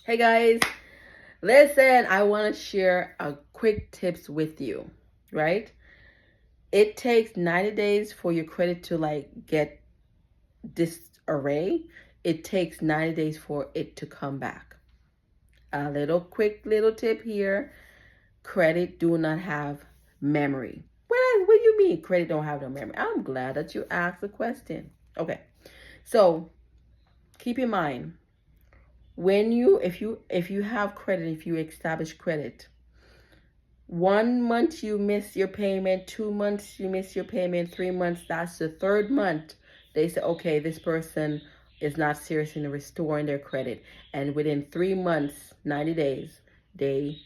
Hey guys, listen, I want to share a quick tips with you, right? It takes 90 days for your credit to get disarray. It takes 90 days for it to come back. A little tip here. Credit do not have memory. What do you mean credit don't have no memory? I'm glad that you asked the question. Okay. So, keep in mind when if you have credit, if you establish credit, 1 month you miss your payment, 2 months you miss your payment, 3 months, that's the third month. They say, okay, this person is not serious in restoring their credit. And within 3 months, 90 days, they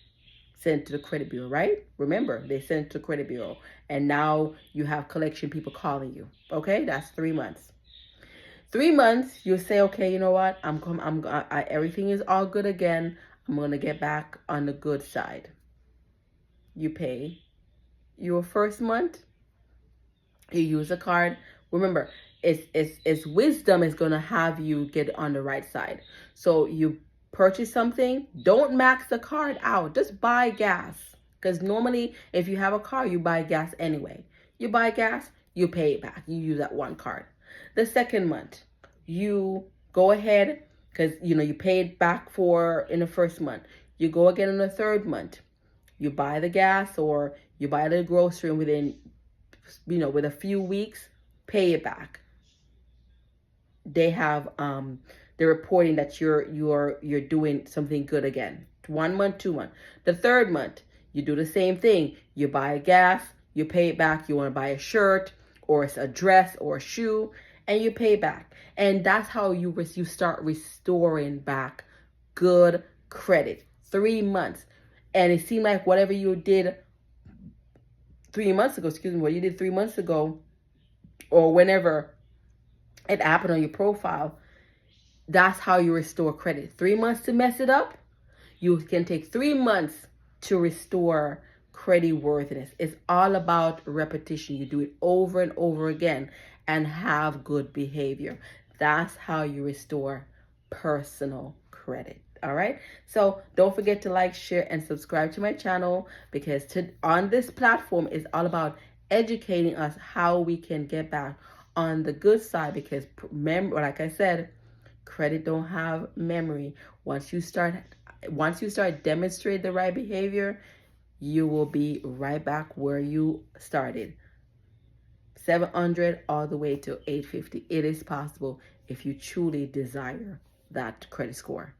send it to the credit bureau, right? Remember, they send it to the credit bureau. And now you have collection people calling you. Okay, that's 3 months. 3 months, you say, okay, you know what? Everything is all good again. I'm gonna get back on the good side. You pay your first month, you use a card. Remember, it's wisdom is gonna have you get on the right side. So you purchase something, don't max the card out. Just buy gas. Because normally if you have a car, you buy gas anyway. You buy gas, you pay it back. You use that one card. The second month, you go ahead because you paid back for in the first month. You go again in the third month. You buy the gas or you buy the grocery, and within with a few weeks, pay it back. They have they're reporting that you're doing something good again. 1 month, 2 month. The third month, you do the same thing. You buy gas, you pay it back. You want to buy a shirt or a dress or a shoe, and you pay back. And that's how you start restoring back good credit. 3 months. And it seemed like whatever you did 3 months ago, what you did 3 months ago, or whenever it happened on your profile, that's how you restore credit. 3 months to mess it up, you can take 3 months to restore credit worthiness. It's all about repetition. You do it over and over again and have good behavior. That's how you restore personal credit. All right. So don't forget to like, share, and subscribe to my channel, because on this platform is all about educating us how we can get back on the good side. Because remember, like I said, credit don't have memory. Once you start demonstrating the right behavior, you will be right back where you started. 700 all the way to 850. It is possible if you truly desire that credit score.